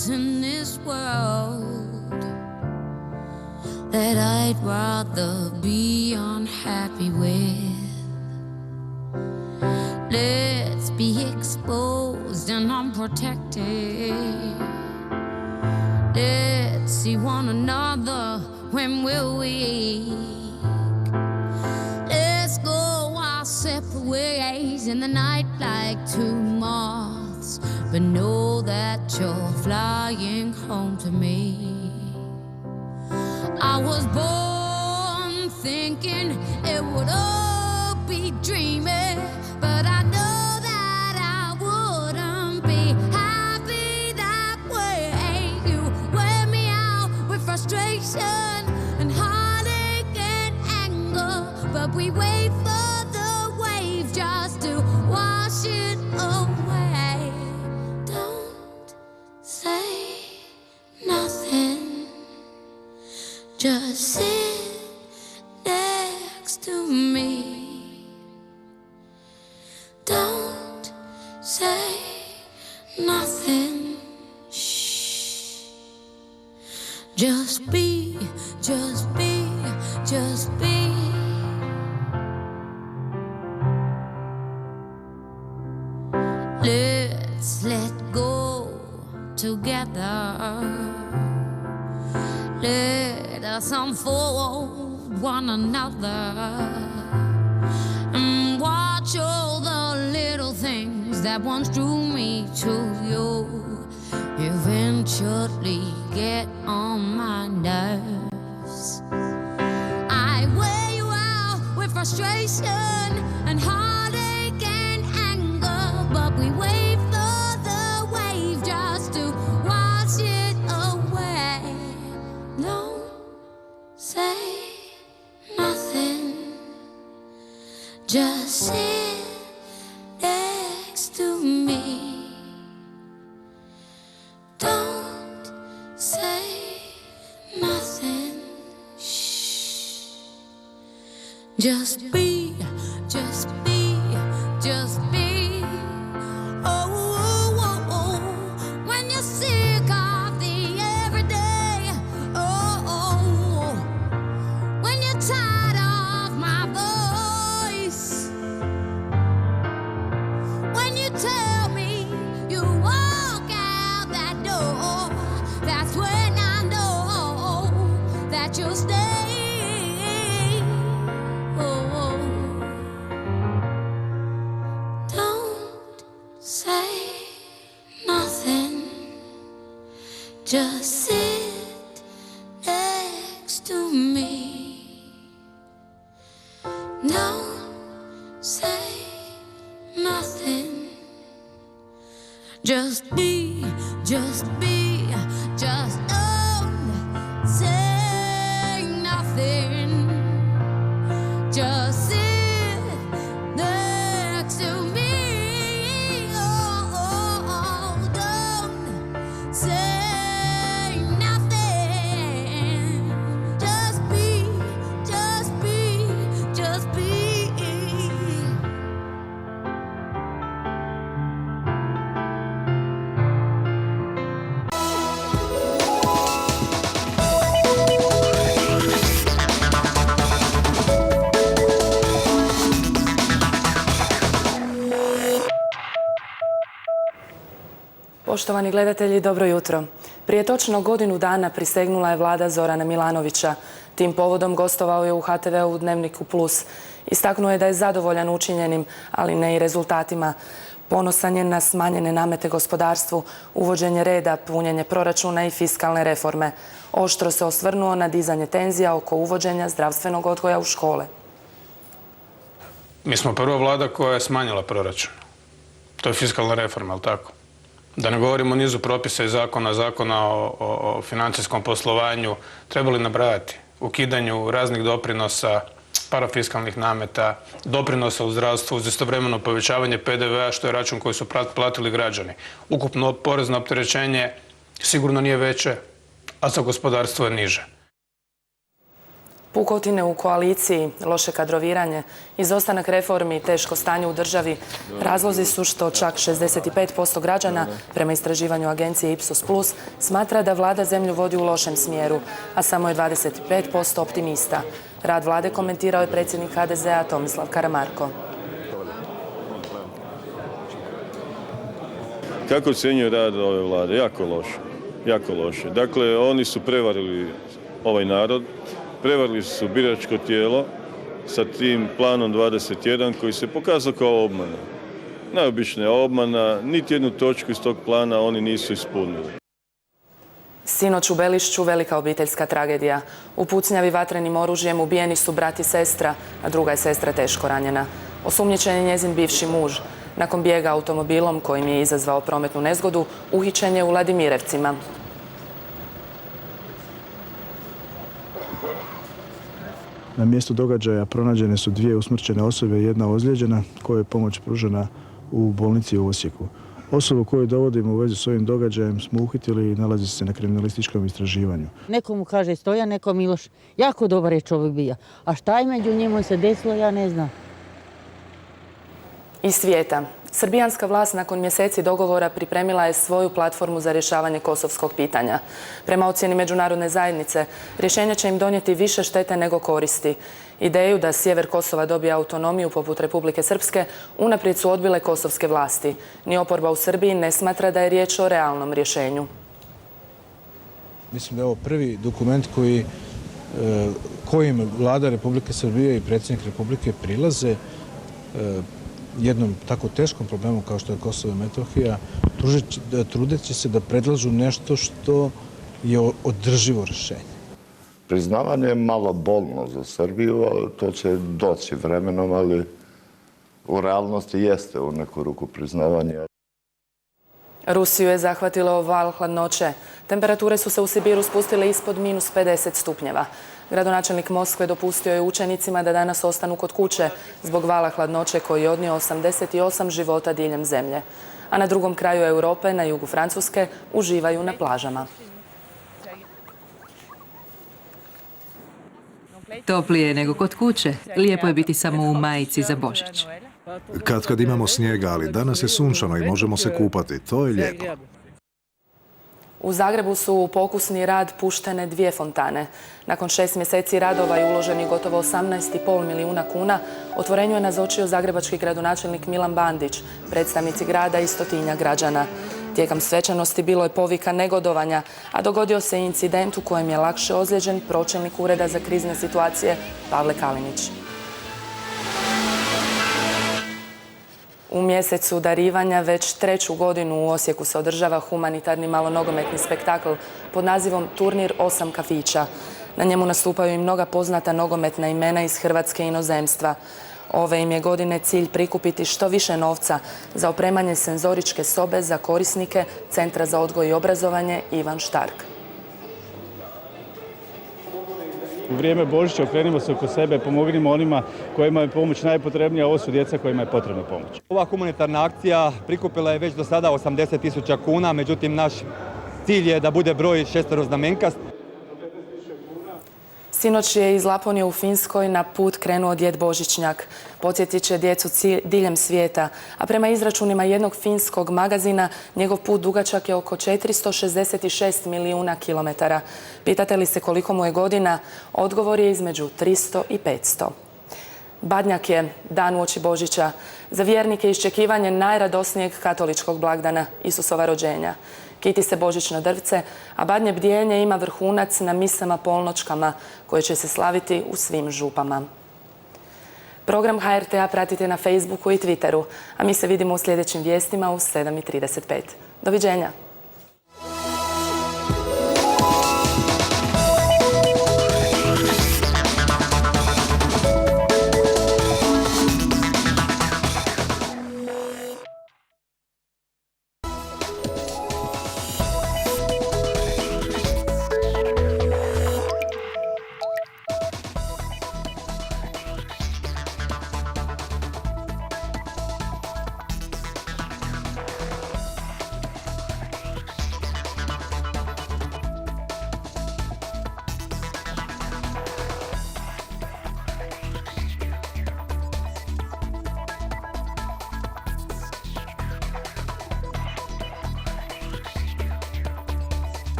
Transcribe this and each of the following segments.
else in this world that I'd rather be unhappy with. Let's be exposed and unprotected. Let's see one another when we're weak. Let's go our separate ways in the night like two moths, but know that you're flying home to me. I was born thinking it would all be dreaming, but I know that I wouldn't be happy that way. You wear me out with frustration and heartache and anger, but we wait for the wave just to wash it away. Don't say nothing, just sit next to me. Don't say nothing. Shh. Just be, just be, just be. Let's let go together. Let us unfold one another and watch all the little things that once drew me to you eventually get on my nerves. I wear you out with frustration and heartache and anger, but we wait for the wave just to wash it away. Don't say nothing, just sit next to me. Don't say nothing. Shh. Just be, just be, just be. Oh, oh, oh. When you're sick of the everyday. Oh, oh. When you're tired of my voice. When you tell me you walk out that door, that's when I know that you'll stay. Oh, don't say nothing, just sit next to me. Don't say nothing, just be, just be, just don't say nothing, just sit next to me. Oh, oh, oh, don't say nothing, just be, just be, just be. Poštovani gledatelji, dobro jutro. Prije točno godinu dana prisegnula je vlada Zorana Milanovića. Tim povodom gostovao je u HTV-u Dnevniku Plus. Istaknuo je da je zadovoljan učinjenim, ali ne i rezultatima. Ponosan je na smanjene namete gospodarstvu, uvođenje reda, punjenje proračuna i fiskalne reforme. Oštro se osvrnuo na dizanje tenzija oko uvođenja zdravstvenog odgoja u škole. Mi smo prva vlada koja je smanjila proračun. To je fiskalna reforma, ali tako? Da ne govorimo o nizu propisa i zakona o financijskom poslovanju, trebali nabrajati, ukidanju raznih doprinosa, parafiskalnih nameta, doprinosa u zdravstvu uz istovremeno povećavanje PDV-a, što je račun koji su platili građani. Ukupno porezno opterećenje sigurno nije veće, a za gospodarstvo je niže. Pukotine u koaliciji, loše kadroviranje, izostanak reformi i teško stanje u državi razlozi su što čak 65% građana, prema istraživanju agencije Ipsos Plus, smatra da vlada zemlju vodi u lošem smjeru, a samo je 25% optimista. Rad vlade komentirao je predsjednik HDZ-a Tomislav Karamarko. Kako ocjenjuje rad ove vlade? Jako loše. Jako loše. Dakle, oni su prevarili ovaj narod, prevarili su biračko tijelo sa tim planom 21 koji se pokazao kao obmana. Najobičnija obmana, niti jednu točku iz tog plana oni nisu ispunili. Sinoć u Belišću velika obiteljska tragedija. U pucnjavi vatrenim oružjem ubijeni su brat i sestra, a druga je sestra teško ranjena. Osumnjičen je njezin bivši muž. Nakon bijega automobilom kojim je izazvao prometnu nezgodu, uhićen je u Ladimirevcima. Na mjestu događaja pronađene su 2 usmrćene osobe i 1 ozlijeđena, kojoj je pomoć pružena u bolnici u Osijeku. Osobu koju dovodimo u vezi s ovim događajem smo uhitili i nalazi se na kriminalističkom istraživanju. Nekomu kaže Stojan, neko Miloš. Jako dobar je čovjek bio. A šta je među njima se desilo, ja ne znam. Iz svijeta. Srbijanska vlast nakon mjeseci dogovora pripremila je svoju platformu za rješavanje kosovskog pitanja. Prema ocjeni međunarodne zajednice, rješenje će im donijeti više štete nego koristi. Ideju da sjever Kosova dobije autonomiju poput Republike Srpske unaprijed su odbile kosovske vlasti. Ni oporba u Srbiji ne smatra da je riječ o realnom rješenju. Mislim da je ovo prvi dokument kojim vlada Republike Srbije i predsjednik Republike prilaze jednom tako teškom problemu kao što je Kosovo i Metohija, trudeći se da predlažu nešto što je održivo rješenje. Priznavanje je malo bolno za Srbiju, ali to će doći vremenom, ali u realnosti jeste u neku ruku priznavanje. Rusiju je zahvatilo val hladnoće. Temperature su se u Sibiru spustile ispod -50 stupnjeva. Gradonačelnik Moskve dopustio je učenicima da danas ostanu kod kuće zbog vala hladnoće koji je odnio 88 života diljem zemlje. A na drugom kraju Europe, na jugu Francuske, uživaju na plažama. Toplije nego kod kuće. Lijepo je biti samo u majici za Božić. Kad imamo snijega, ali danas je sunčano i možemo se kupati. To je lijepo. U Zagrebu su u pokusni rad puštene 2 fontane. Nakon 6 mjeseci radova i uloženih gotovo 18,5 milijuna kuna, otvorenju je nazočio zagrebački gradonačelnik Milan Bandić, predstavnici grada i 100-tinjak građana. Tijekom svečanosti bilo je povika negodovanja, a dogodio se i incident u kojem je lakše ozlijeđen pročelnik Ureda za krizne situacije Pavle Kalinić. U mjesecu darivanja već 3. godinu u Osijeku se održava humanitarni malonogometni spektakl pod nazivom Turnir 8 kafića. Na njemu nastupaju i mnoga poznata nogometna imena iz Hrvatske i inozemstva. Ove im je godine cilj prikupiti što više novca za opremanje senzoričke sobe za korisnike Centra za odgoj i obrazovanje Ivan Štark. U vrijeme Božića okrenimo se oko sebe, pomognimo onima kojima je pomoć najpotrebnija, ovo su djeca kojima je potrebna pomoć. Ova humanitarna akcija prikupila je već do sada 80.000 kuna, međutim naš cilj je da bude broj šesteroznamenkast. Sinoć je iz Laponije u Finskoj na put krenuo djed Božićnjak. Podsjetit će djecu diljem svijeta, a prema izračunima jednog finskog magazina njegov put dugačak je oko 466 milijuna kilometara. Pitate li se koliko mu je godina? Odgovor je između 300 i 500. Badnjak je dan uoči Božića. Za vjernike iščekivanje najradosnijeg katoličkog blagdana Isusova rođenja. Kiti se božićno drvce, a badnje bdijenje ima vrhunac na misama polnočkama koje će se slaviti u svim župama. Program HRT-a pratite na Facebooku i Twitteru, a mi se vidimo u sljedećim vijestima u 7:35. Doviđenja!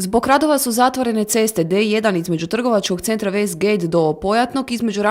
Zbog radova su zatvorene ceste D1 između trgovačkog centra Westgate do Pojatnog, između